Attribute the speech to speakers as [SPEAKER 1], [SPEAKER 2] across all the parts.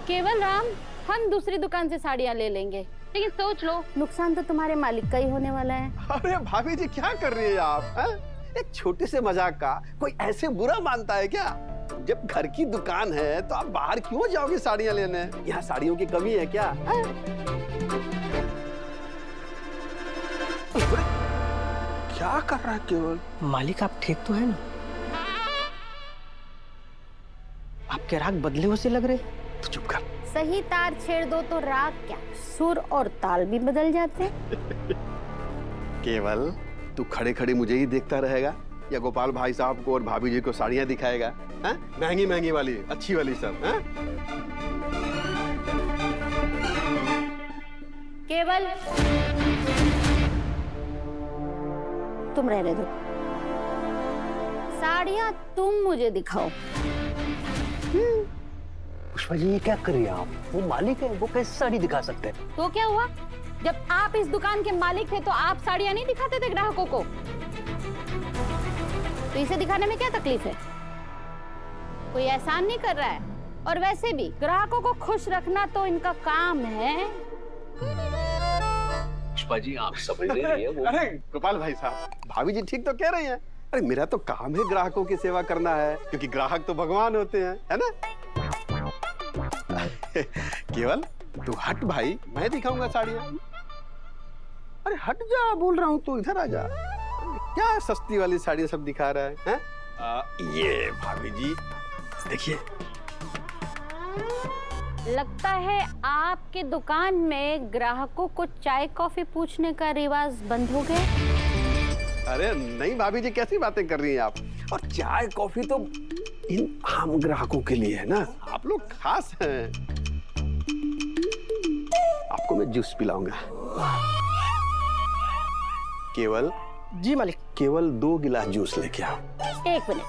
[SPEAKER 1] केवल राम, हम दूसरी दुकान से साड़ियाँ ले लेंगे, लेकिन सोच लो नुकसान तो तुम्हारे मालिक का ही होने वाला है।
[SPEAKER 2] अरे भाभी जी क्या कर रही है आप है? एक छोटे से मजाक का कोई ऐसे बुरा मानता है क्या? जब घर की दुकान है तो आप बाहर क्यों जाओगे साड़ियाँ लेने? यहाँ साड़ियों की कमी है क्या? क्या कर रहा है केवल?
[SPEAKER 3] मालिक आप ठीक तो है ना? आपके राग बदले हुए से लग रहे।
[SPEAKER 2] तो चुप कर।
[SPEAKER 1] सही तार छेड़ दो तो राग क्या, सुर और ताल भी बदल जाते हैं।
[SPEAKER 2] केवल तू खड़े खड़े मुझे ही देखता रहेगा या गोपाल भाई साहब को और भाभी जी को साड़ियाँ दिखाएगा? महंगी महंगी वाली, अच्छी वाली सब।
[SPEAKER 1] केवल तुम रहने दो, साड़ियाँ तुम मुझे दिखाओ।
[SPEAKER 3] पुष्पा जी ये क्या कर रही हैं आप? वो मालिक है, वो कैसे साड़ी दिखा सकते हैं?
[SPEAKER 1] तो क्या हुआ, जब आप इस दुकान के मालिक थे तो आप साड़ियाँ नहीं दिखाते थे ग्राहकों को? तो इसे दिखाने में क्या तकलीफ है? कोई एहसान नहीं कर रहा है, और वैसे भी ग्राहकों को खुश रखना तो इनका काम है।
[SPEAKER 3] पुष्पा जी आप समझ नहीं रही है वो।
[SPEAKER 2] अरे गोपाल भाई साहब, भाभी जी ठीक तो कह रही हैं। अरे मेरा तो काम है ग्राहकों की सेवा करना है, क्योंकि ग्राहक तो भगवान होते हैं, है ना? केवल तू हट भाई, मैं दिखाऊंगा साड़ियाँ। अरे हट जा बोल रहा हूँ, तू इधर आ जा। क्या सस्ती वाली साड़ियाँ सब दिखा रहा है? ये भाभी जी देखिए।
[SPEAKER 1] लगता है आपके दुकान में ग्राहकों को चाय कॉफी पूछने का रिवाज बंद हो गया।
[SPEAKER 2] अरे नहीं भाभी जी, कैसी बातें कर रही हैं आप? और चाय कॉफी तो इन आम ग्राहकों के लिए है ना, आप लोग खास हैं। आपको मैं जूस पिलाऊंगा। केवल
[SPEAKER 3] जी मालिक।
[SPEAKER 2] केवल 2 गिलास जूस लेके आओ।
[SPEAKER 1] एक मिनट,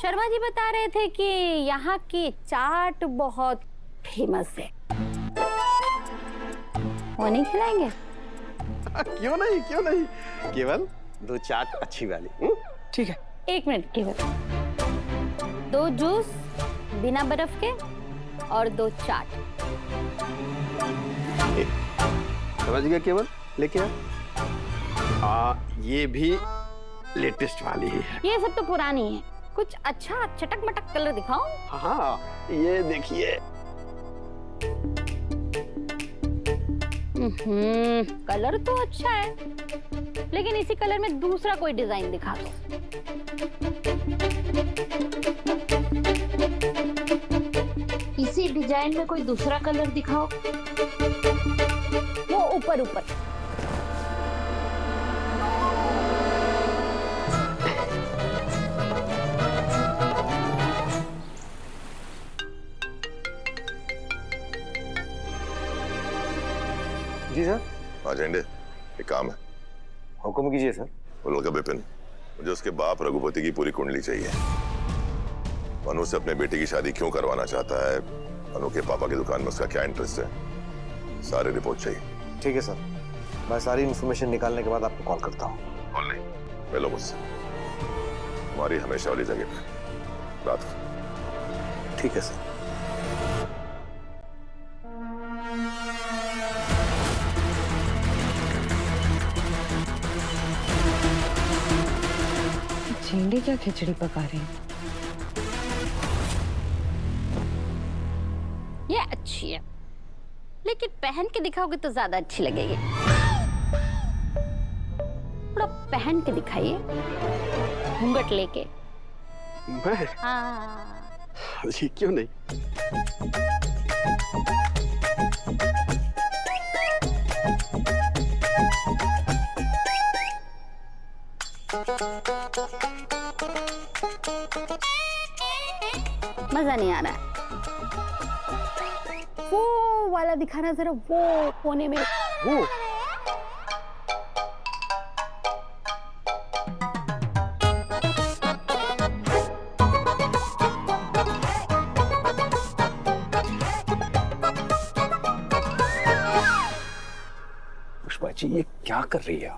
[SPEAKER 1] शर्मा जी बता रहे थे कि यहाँ की चाट बहुत फेमस है, वो नहीं खिलाएंगे?
[SPEAKER 2] क्यों नहीं, क्यों नहीं। केवल 2 चाट अच्छी वाली।
[SPEAKER 3] ठीक है।
[SPEAKER 1] एक मिनट केवल, 2 जूस बिना बर्फ के और 2 चाट।
[SPEAKER 2] समझ गया केवल, लेके आ। ये भी लेटेस्ट वाली है।
[SPEAKER 1] ये सब तो पुरानी है, कुछ अच्छा चटक मटक कलर दिखाओ।
[SPEAKER 2] हाँ ये देखिए।
[SPEAKER 1] कलर तो अच्छा है, लेकिन इसी कलर में दूसरा कोई डिजाइन दिखा दो। इसी डिजाइन में कोई दूसरा कलर दिखाओ, वो ऊपर ऊपर।
[SPEAKER 3] जी सर।
[SPEAKER 4] हाँ झंडे, एक काम है।
[SPEAKER 3] हुक्म कीजिए सर।
[SPEAKER 4] वो लड़का विपिन, मुझे उसके बाप रघुपति की पूरी कुंडली चाहिए। मनु से अपने बेटे की शादी क्यों करवाना चाहता है, मनु के पापा की दुकान में उसका क्या इंटरेस्ट है, सारी रिपोर्ट चाहिए।
[SPEAKER 3] ठीक है सर, मैं सारी इन्फॉर्मेशन निकालने के बाद आपको कॉल करता हूँ।
[SPEAKER 4] कॉल नहीं, मिलो मुझसे, हमारी हमेशा वाली जगह पे रात को।
[SPEAKER 3] ठीक है सर।
[SPEAKER 5] झिंडी क्या खिचड़ी पका रही है?
[SPEAKER 1] ये अच्छी है, लेकिन पहन के दिखाओगे तो ज्यादा अच्छी लगेगी। थोड़ा पहन के दिखाइए, घूंघट लेके।
[SPEAKER 2] मैं?
[SPEAKER 1] हाँ
[SPEAKER 2] जी क्यों नहीं।
[SPEAKER 1] मजा नहीं आ रहा है, वो वाला दिखाना जरा, वो कोने में।
[SPEAKER 2] वो
[SPEAKER 3] पुष्पा जी ये क्या कर रही है?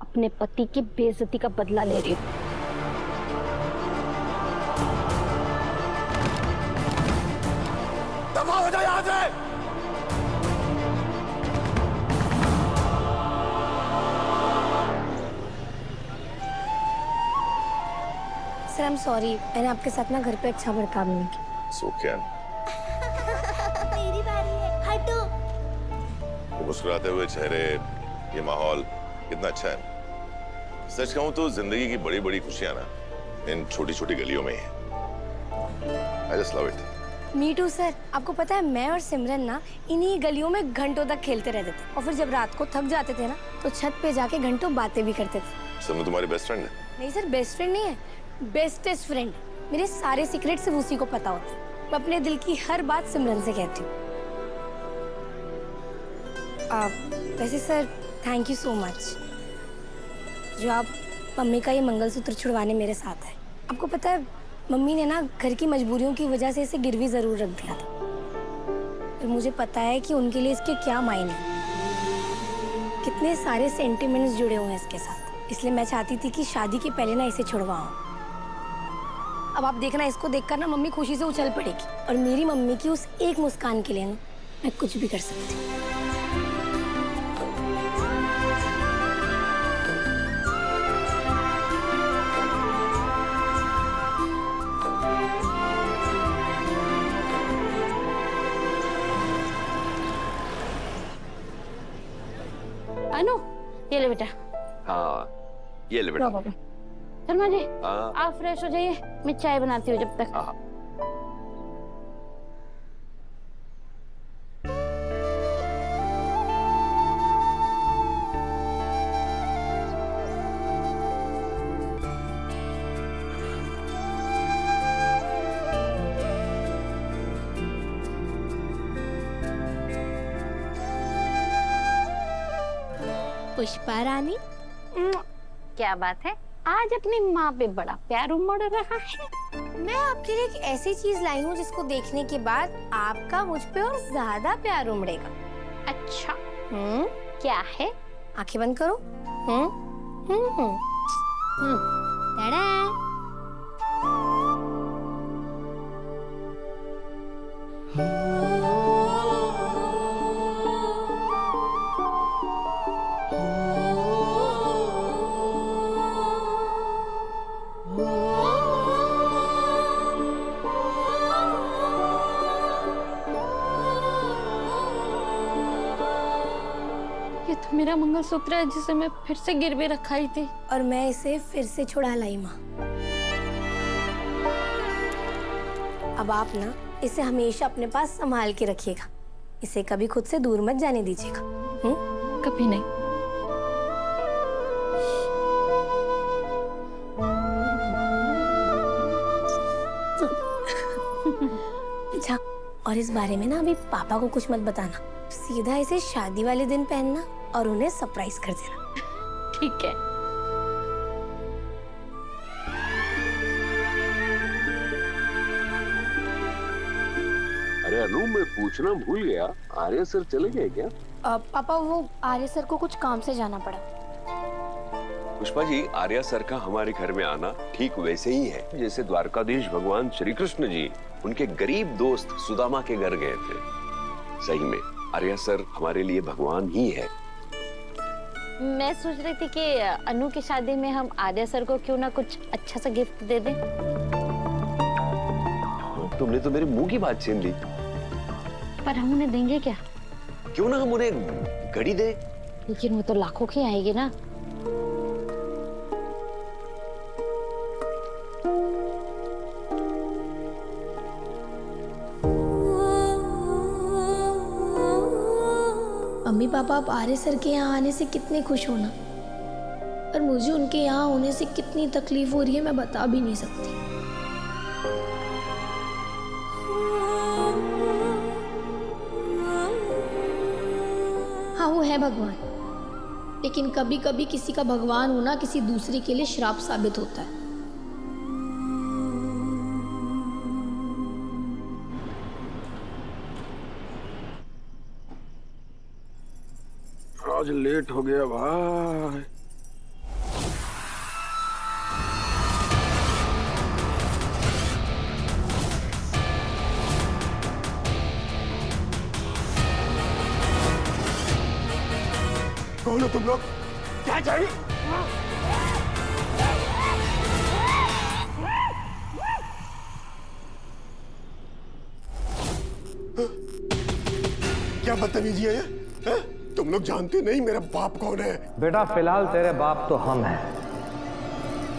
[SPEAKER 1] अपने पति की बेइज्जती का बदला ले रही हूँ।
[SPEAKER 2] दफा हो जाए
[SPEAKER 4] यहां से।
[SPEAKER 6] सर आई एम सॉरी, मैंने आपके साथ ना घर पे अच्छा बर्ताव नहीं किया।
[SPEAKER 4] सुखियान,
[SPEAKER 6] मेरी बारी है, हटो।
[SPEAKER 4] वो मुस्कुराते हुए चेहरे, ये माहौल कितना अच्छा है। सच कहूं तो जिंदगी की बड़ी बड़ी खुशियां ना इन छोटी छोटी गलियों में ही है। I just love it.
[SPEAKER 6] Me too sir. आपको पता है मैं और सिमरन ना इन्हीं गलियों में घंटों तक खेलते रहते थे, और फिर जब रात को थक जाते थे ना तो छत पे जाके घंटों बातें भी करते थे।
[SPEAKER 4] सिमरन तुम्हारी बेस्ट फ्रेंड है?
[SPEAKER 6] नहीं सर, बेस्ट फ्रेंड नहीं है, बेस्टेस्ट फ्रेंड। मेरे सारे सीक्रेट सिर्फ उसी को पता होते हैं। मैं अपने दिल की हर बात सिमरन से कहती हूँ। वैसे sir thank you so much जो आप मम्मी का ये मंगलसूत्र छुड़वाने मेरे साथ है। आपको पता है मम्मी ने ना घर की मजबूरियों की वजह से इसे गिरवी जरूर रख दिया था, और मुझे पता है कि उनके लिए इसके क्या मायने हैं, कितने सारे सेंटिमेंट्स जुड़े हुए हैं इसके साथ। इसलिए मैं चाहती थी कि शादी के पहले ना इसे छुड़वाऊं। अब आप देखना, इसको देखकर ना मम्मी खुशी से उछल पड़ेगी, और मेरी मम्मी की उस एक मुस्कान के लिए ना मैं कुछ भी कर सकती हूँ।
[SPEAKER 1] अनु, ये ले बेटा।
[SPEAKER 2] हाँ, ये ले बेटा।
[SPEAKER 1] शर्मा जी,
[SPEAKER 2] हाँ।
[SPEAKER 1] आप फ्रेश हो जाइए, मैं चाय बनाती हूँ जब तक।
[SPEAKER 2] हाँ।
[SPEAKER 6] पुष्पा रानी,
[SPEAKER 1] क्या बात है, आज अपनी माँ पे बड़ा प्यार उमड़ रहा है।
[SPEAKER 6] मैं आपके लिए एक ऐसी चीज लाई हूँ जिसको देखने के बाद आपका मुझ पे और ज्यादा प्यार उमड़ेगा।
[SPEAKER 1] अच्छा, क्या है?
[SPEAKER 6] आंखें बंद करो। टाडा।
[SPEAKER 1] ये तो मेरा मंगलसूत्र है जिसे मैं फिर से गिरवी रखाई थी।
[SPEAKER 6] और मैं इसे फिर से छुड़ा लाई माँ। अब आप ना इसे हमेशा अपने पास संभाल के रखिएगा, इसे कभी खुद से दूर मत जाने दीजिएगा।
[SPEAKER 1] कभी नहीं।
[SPEAKER 6] अच्छा, और इस बारे में ना अभी पापा को कुछ मत बताना, सीधा इसे शादी वाले दिन पहनना और उन्हें सरप्राइज कर देना।
[SPEAKER 1] ठीक है।
[SPEAKER 2] अरे अनु, मैं पूछना भूल गया, आर्य सर चले गए क्या?
[SPEAKER 6] पापा वो आर्य सर को कुछ काम से जाना पड़ा।
[SPEAKER 7] पुष्पा जी, आर्या सर का हमारे घर में आना ठीक वैसे ही है जैसे द्वारकाधीश भगवान श्री कृष्ण जी उनके गरीब दोस्त सुदामा के घर गए थे। सही में आर्या सर हमारे लिए भगवान ही है।
[SPEAKER 1] मैं सोच रही थी कि अनु की शादी में हम आर्या सर को क्यों ना कुछ अच्छा सा गिफ्ट दे दें।
[SPEAKER 7] तुमने तो मेरे मुंह की बात छीन ली।
[SPEAKER 1] पर हम उन्हें देंगे क्या?
[SPEAKER 7] क्यों ना हम उन्हें घड़ी दे।
[SPEAKER 1] लेकिन वो तो लाखों की आएगी ना।
[SPEAKER 6] मम्मी पापा आप आर्य सर के यहाँ आने से कितने खुश हो ना, और मुझे उनके यहाँ होने से कितनी तकलीफ हो रही है मैं बता भी नहीं सकती। हाँ वो है भगवान, लेकिन कभी कभी किसी का भगवान होना किसी दूसरे के लिए श्राप साबित होता है।
[SPEAKER 2] आज लेट हो गया भाई।
[SPEAKER 8] कौन हो तुम लोग? क्या चाहिए? क्या बदतमीजी है ये? हैं? तुम लोग जानते नहीं मेरा बाप कौन है?
[SPEAKER 3] बेटा फिलहाल तेरे बाप तो हम हैं।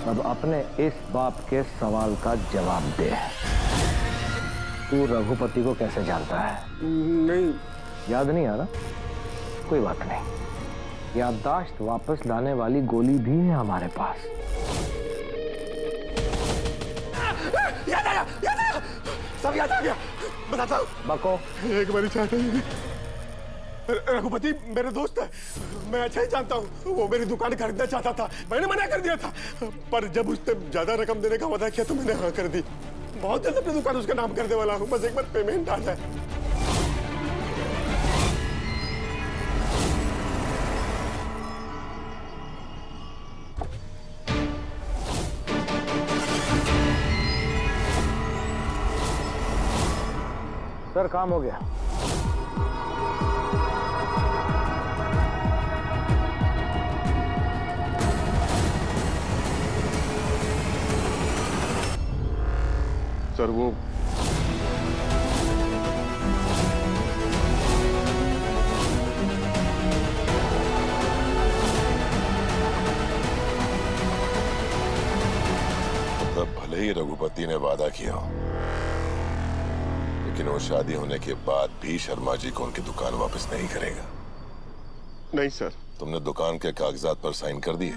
[SPEAKER 3] अब अपने इस बाप के सवाल का जवाब दे। तू रघुपति को कैसे जानता है?
[SPEAKER 8] नहीं।
[SPEAKER 3] याद नहीं आ रहा? कोई बात नहीं, याददाश्त वापस लाने वाली गोली भी है हमारे पास।
[SPEAKER 8] याद आया, याद आया, सब याद आ गया। बताता हूँ।
[SPEAKER 3] बको।
[SPEAKER 8] एक बारी चाहता ही रघुपति मेरे दोस्त है, मैं अच्छा ही जानता हूँ। वो मेरी दुकान खरीदना चाहता था, मैंने मना कर दिया था, पर जब उसने ज्यादा रकम देने का वादा किया तो मैंने हाँ कर दी। बहुत जल्द अपनी दुकान उसका नाम करने वाला हूँ, बस एक बार पेमेंट आ जाए।
[SPEAKER 3] सर काम हो गया।
[SPEAKER 8] सर वो
[SPEAKER 4] तब भले ही रघुपति ने वादा किया हो, लेकिन वो शादी होने के बाद भी शर्मा जी को उनकी दुकान वापस नहीं करेगा।
[SPEAKER 8] नहीं सर।
[SPEAKER 4] तुमने दुकान के कागजात पर साइन कर दिए?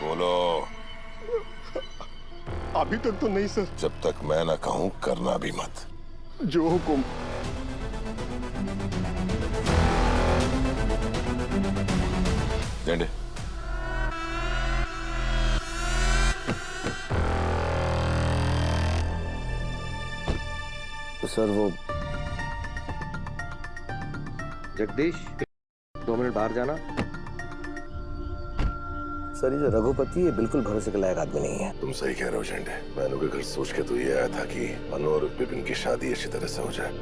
[SPEAKER 4] बोलो।
[SPEAKER 8] अभी तक तो नहीं सर।
[SPEAKER 4] जब तक मैं ना कहूं करना भी मत।
[SPEAKER 8] जो हुकुम।
[SPEAKER 4] जेंडे।
[SPEAKER 3] तो सर वो जगदीश 2 मिनट बाहर जाना। सर ये जो रघुपति है बिल्कुल भरोसे के लायक आदमी नहीं है।
[SPEAKER 4] तुम सही कह रहे हो झंडे। मैं अनु के घर सोच के तो ये आया था कि अनु और विपिन की शादी अच्छी तरह से हो जाए,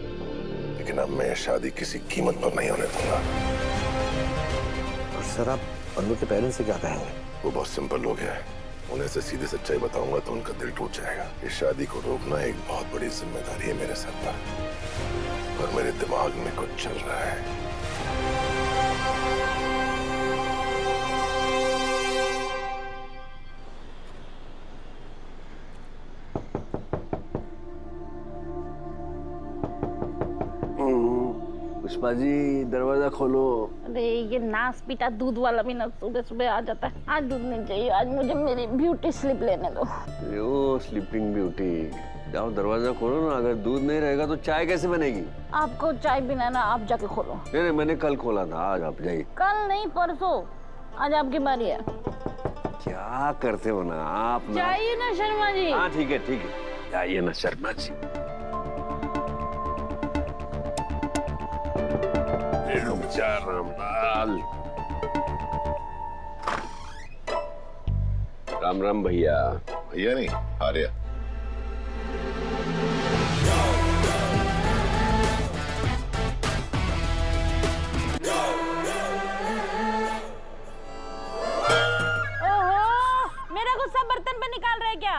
[SPEAKER 4] लेकिन अब मैं शादी किसी कीमत पर नहीं होने दूंगा।
[SPEAKER 3] और सर आप अनु के पेरेंट्स से क्या कहेंगे?
[SPEAKER 4] वो बहुत सिंपल लोग हैं, उन्हें से सीधे सच्चाई बताऊंगा तो उनका दिल टूट जाएगा। इस शादी को रोकना एक बहुत बड़ी जिम्मेदारी है मेरे सर पर मेरे दिमाग में कुछ चल रहा है।
[SPEAKER 7] पुष्पा जी दरवाजा खोलो।
[SPEAKER 1] अरे ये नास पीटा दूध वाला भी ना सुबह सुबह आ जाता है। आज दूध नहीं चाहिए, आज मुझे मेरी ब्यूटी स्लिप लेने दो।
[SPEAKER 7] ओ स्लीपिंग ब्यूटी, जाओ दरवाजा खोलो ना। अगर दूध नहीं रहेगा तो चाय कैसे बनेगी?
[SPEAKER 1] आपको चाय पीना है ना, आप जाके खोलो।
[SPEAKER 7] नहीं मैंने कल खोला था, आज आप जाइए।
[SPEAKER 1] कल नहीं परसों, आज आपकी बारी है।
[SPEAKER 7] क्या करते हो ना आप ना?
[SPEAKER 1] चाहिए ना शर्मा जी।
[SPEAKER 7] हाँ ठीक है जाइए ना शर्मा जी। रामलाल। राम राम भैया।
[SPEAKER 4] भैया नहीं, आर्या।
[SPEAKER 1] ओहो, मेरा गुस्सा बर्तन पे निकाल रहे क्या?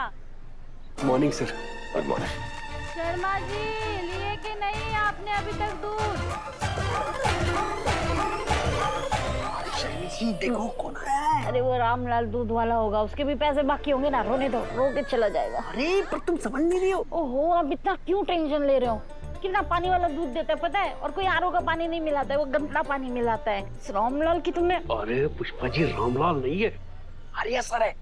[SPEAKER 3] Morning sir.
[SPEAKER 4] Good morning.
[SPEAKER 1] Sharma ji लिए कि नहीं आपने अभी तक दूध?
[SPEAKER 3] देखो कौन आया है।
[SPEAKER 1] अरे वो रामलाल दूध वाला होगा, उसके भी पैसे बाकी होंगे ना, रोने दो, रो के चला जाएगा।
[SPEAKER 3] अरे पर तुम समझ नहीं रही हो।
[SPEAKER 1] ओहो, आप इतना क्यों टेंशन ले रहे हो? कितना पानी वाला दूध देता है पता है? और कोई आरओ का पानी नहीं मिलाता है, वो गंदा पानी मिलाता है। इस रामलाल की तुमने।
[SPEAKER 3] अरे पुष्पा जी रामलाल नहीं है, आर्या सर है।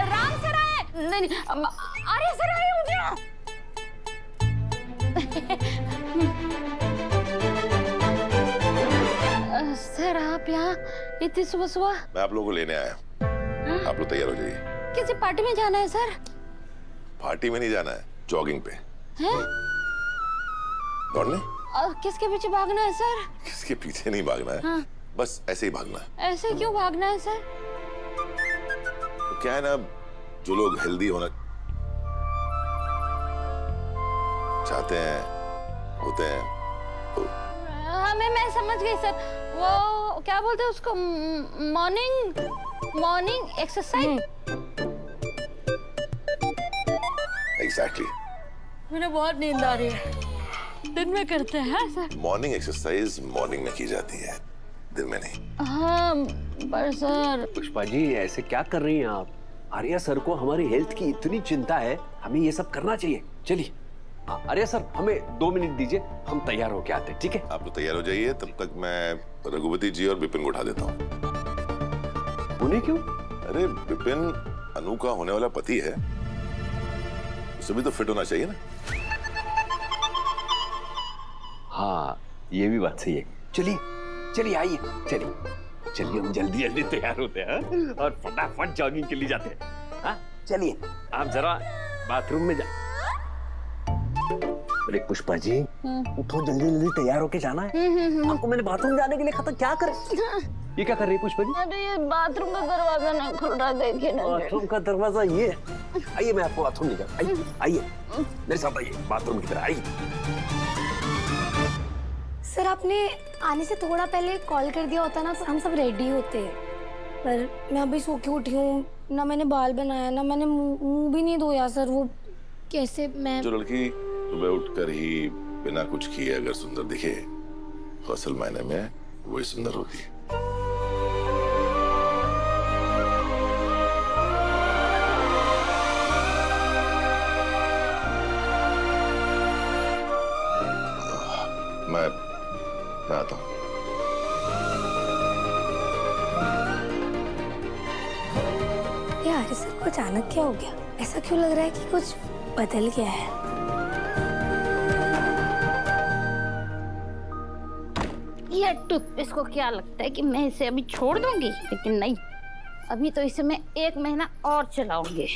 [SPEAKER 1] राम सर आए। नहीं आर्य सर आए मुझे। सर आप यहाँ इतनी सुबह सुबह?
[SPEAKER 4] मैं आप लोगों को लेने आया। आप लोग तैयार हो जाइए।
[SPEAKER 1] किसी पार्टी में जाना है सर?
[SPEAKER 4] पार्टी में नहीं जाना है, जॉगिंग पे।
[SPEAKER 1] हैं?
[SPEAKER 4] दौड़ने?
[SPEAKER 1] किसके पीछे भागना है सर?
[SPEAKER 4] किसके पीछे नहीं भागना है।
[SPEAKER 1] हाँ।
[SPEAKER 4] बस ऐसे ही भागना है।
[SPEAKER 1] ऐसे क्यों भागना है सर?
[SPEAKER 4] तो क्या है ना, जो लोग हेल्दी होना चाहते हैं होते हैं तो
[SPEAKER 1] हमें, मैं समझ गई सर। वो क्या बोलते हैं उसको, मॉर्निंग एक्सरसाइज।
[SPEAKER 4] एग्जैक्टली।
[SPEAKER 1] मुझे बहुत नींद आ रही है। दिन में करते हैं सर?
[SPEAKER 4] मॉर्निंग एक्सरसाइज मॉर्निंग में की जाती है, दिन में नहीं।
[SPEAKER 1] हाँ पर सर।
[SPEAKER 7] पुष्पा जी ऐसे क्या कर रही हैं आप? आर्या सर को हमारी हेल्थ की इतनी चिंता है, हमें ये सब करना चाहिए। चलिए आर्या सर, हमें 2 मिनट दीजिए, हम तैयार होके आते हैं, ठीक है?
[SPEAKER 4] आप लोग तैयार हो जाइए, तब तक मैं रघुपति जी और विपिन को उठा देता हूँ।
[SPEAKER 7] उन्हें क्यों?
[SPEAKER 4] अरे विपिन अनु का होने वाला पति है, उसे भी तो फिट होना चाहिए ना।
[SPEAKER 7] हाँ ये भी बात सही है। चलिए चलिए आइए, चलिए चलिए, हम जल्दी जल्दी तैयार होते हैं और फटाफट जॉगिंग के लिए जाते हैं। हाँ चलिए, आप जरा बाथरूम में जा। अरे पुष्पा जी उठो, जल्दी जल्दी तैयार होके जाना है। आपको मैंने बाथरूम जाने के लिए कहा था, क्या कर ये क्या कर रही है पुष्पा जी?
[SPEAKER 1] अरे ये बाथरूम का दरवाजा नहीं खुल रहा, देखिए ना।
[SPEAKER 7] बाथरूम का दरवाजा ये? आइए मैं आपको बाथरूम ले जाऊँ। आइए आइए मेरे साथ आइए, बाथरूम की तरफ आइए।
[SPEAKER 6] सर आपने आने से थोड़ा पहले कॉल कर दिया होता ना तो हम सब रेडी होते। पर मैं अभी सो के उठी हूँ, ना मैंने बाल बनाया, ना मैंने मुंह भी नहीं धोया सर। वो कैसे मैं...
[SPEAKER 4] जो लड़की सुबह उठकर ही बिना कुछ किए अगर सुंदर दिखे तो असल मायने में वही सुंदर होती है। मैं आता हूँ।
[SPEAKER 6] यार सर को अचानक क्या हो गया? ऐसा क्यों लग रहा है कि कुछ बदल गया है?
[SPEAKER 1] ये टूथपेस्ट को क्या लगता है कि मैं इसे अभी छोड़ दूंगी? लेकिन नहीं, अभी तो इसे मैं 1 महीना और चलाऊंगी।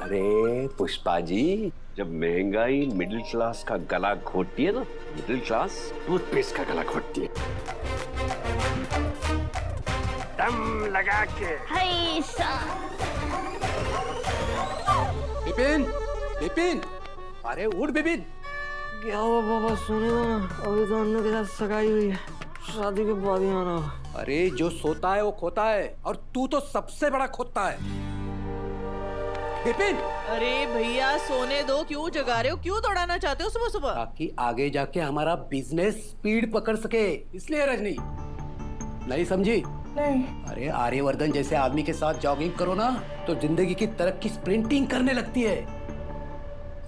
[SPEAKER 7] अरे पुष्पा जी, जब महंगाई मिडिल क्लास का गला घोटती है ना, मिडिल क्लास टूथपेस्ट का गला घोटती है। दम लगा के।
[SPEAKER 1] हाय सा।
[SPEAKER 9] विपिन, विपिन, अरे उठ विपिन।
[SPEAKER 5] क्या हुआ पापा? सुने ना, अभी तो अन्नू के साथ सगाई हुई है, शादी के बाद ही आना।
[SPEAKER 9] अरे जो सोता है वो खोता है, और तू तो सबसे बड़ा खोता है। विपिन,
[SPEAKER 10] अरे भैया सोने दो, क्यों जगा रहे हो? क्यों दौड़ाना चाहते हो सुबह सुबह?
[SPEAKER 9] ताकि आगे जाके हमारा बिजनेस स्पीड पकड़ सके, इसलिए। रजनी नहीं समझी?
[SPEAKER 6] नहीं।
[SPEAKER 9] अरे आर्यवर्धन जैसे आदमी के साथ जॉगिंग करो ना तो जिंदगी की तरक्की स्प्रिंटिंग करने लगती है।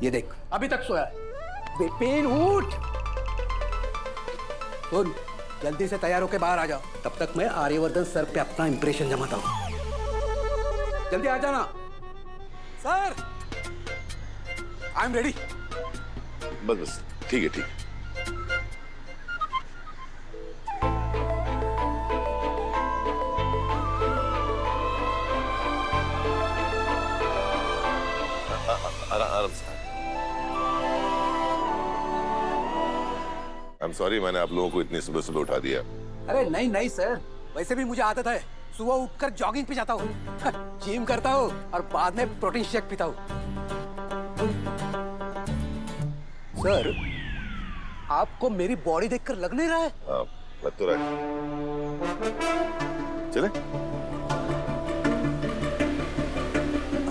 [SPEAKER 9] ये देख अभी तक सोया है। विपिन उठ, सुन, जल्दी से तैयार होके बाहर आ जाओ, तब तक मैं आर्यवर्धन सर पे अपना इंप्रेशन जमाता हूँ। जल्दी आ जाना सर। I am ready.
[SPEAKER 4] बस बस ठीक है, ठीक है। आराम से। I'm sorry, मैंने आप लोगों को इतनी सुबह सुबह उठा दिया।
[SPEAKER 9] अरे नहीं नहीं सर, वैसे भी मुझे आदत है, सुबह उठकर जॉगिंग पे जाता हूँ, जिम करता हूँ और बाद में प्रोटीन शेक पीता हूँ। सर, आपको मेरी बॉडी देखकर लग नहीं रहा है?
[SPEAKER 4] हाँ, लग तो रहा है। चले?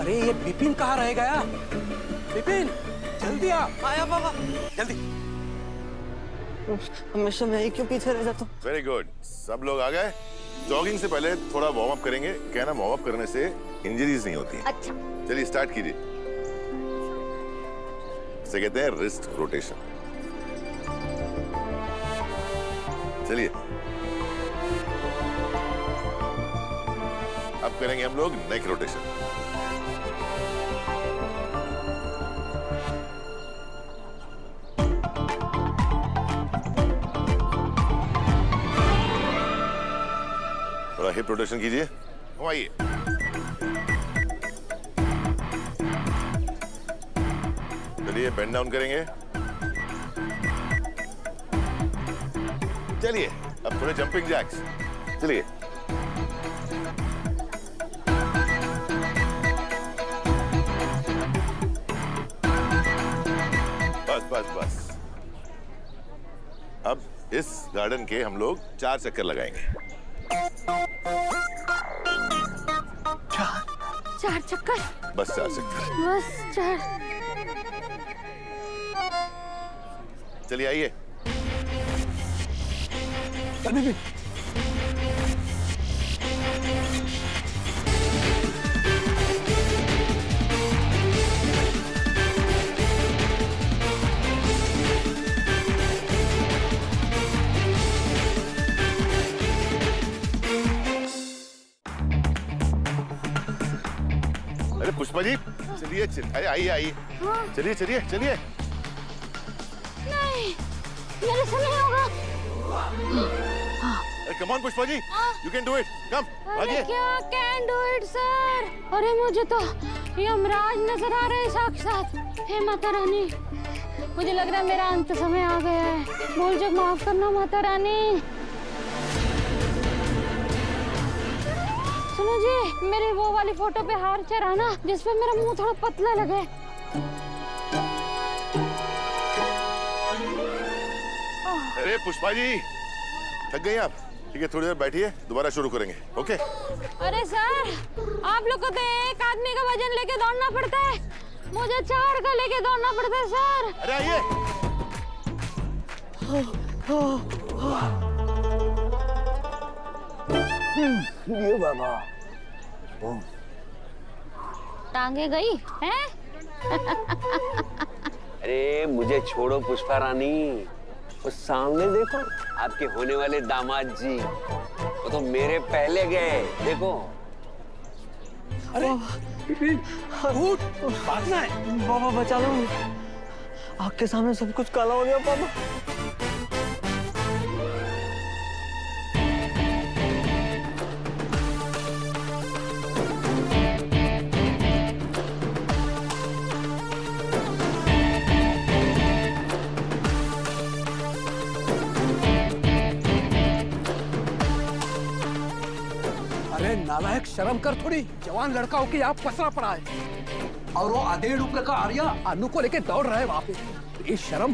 [SPEAKER 9] अरे ये विपिन कहाँ रह गया? विपिन, जल्दी आ।
[SPEAKER 10] आया पापा।
[SPEAKER 9] जल्दी।
[SPEAKER 5] हमेशा मैं ही क्यों पीछे रह जाता हूँ?
[SPEAKER 4] वेरी गुड, सब लोग आ गए। जॉगिंग से पहले थोड़ा वार्म अप करेंगे। क्या ना, वार्म अप करने से इंजरीज नहीं होती।
[SPEAKER 1] अच्छा
[SPEAKER 4] चलिए स्टार्ट कीजिए। इसे कहते हैं रिस्ट रोटेशन। चलिए अब करेंगे हम लोग नेक रोटेशन। थोड़ा हिप रोटेशन कीजिए। आइए, चलिए बेंड डाउन करेंगे। चलिए अब थोड़े जंपिंग जैक्स। चलिए। बस बस बस। अब इस गार्डन के हम लोग 4 चक्कर लगाएंगे।
[SPEAKER 1] 4 चक्कर?
[SPEAKER 4] बस 4 चक्कर।
[SPEAKER 1] बस 4।
[SPEAKER 4] चलिए आइए। अरे पुष्पा जी चलिए आइए आइए। चलिए चलिए चलिए।
[SPEAKER 1] नहीं, मेरे से नहीं होगा।
[SPEAKER 4] Come on Pushpa ji, you can do it. Come आगे।
[SPEAKER 1] क्या कैन डू इट सर? अरे मुझे तो यमराज नजर आ रहे हैं साक्षात। हे माता रानी, मुझे लग रहा है मेरा अंत समय आ गया है। भूल चूक माफ करना माता रानी। सुनो जी, मेरी वो वाली फोटो पे हार चढ़ाना जिसपे मेरा मुंह थोड़ा पतला लगे।
[SPEAKER 4] अरे पुष्पा जी थक गई आप? ठीक है थोड़ी देर बैठिए, दोबारा शुरू करेंगे। ओके।
[SPEAKER 1] अरे सर, आप लोग को तो एक आदमी का वजन लेके दौड़ना पड़ता है, मुझे 4 का लेके दौड़ना पड़ता है सर।
[SPEAKER 4] अरे आइए।
[SPEAKER 3] ये बाबा।
[SPEAKER 1] टांगे गई हैं?
[SPEAKER 7] अरे मुझे छोड़ो पुष्पा रानी, उस सामने देखो आपके होने वाले दामाद जी, वो तो मेरे पहले गए। देखो।
[SPEAKER 9] अरे उठ, भागना है।
[SPEAKER 5] बाबा बचा लो, आग के सामने सब कुछ काला हो गया बाबा।
[SPEAKER 9] अरे नालायक, शर्म कर थोड़ी। जवान लड़का होके यहाँ पसरा पड़ा है और वो 1.5 उम्र का आर्या अनु को लेके दौड़ रहा है वहां पे। ये शर्म।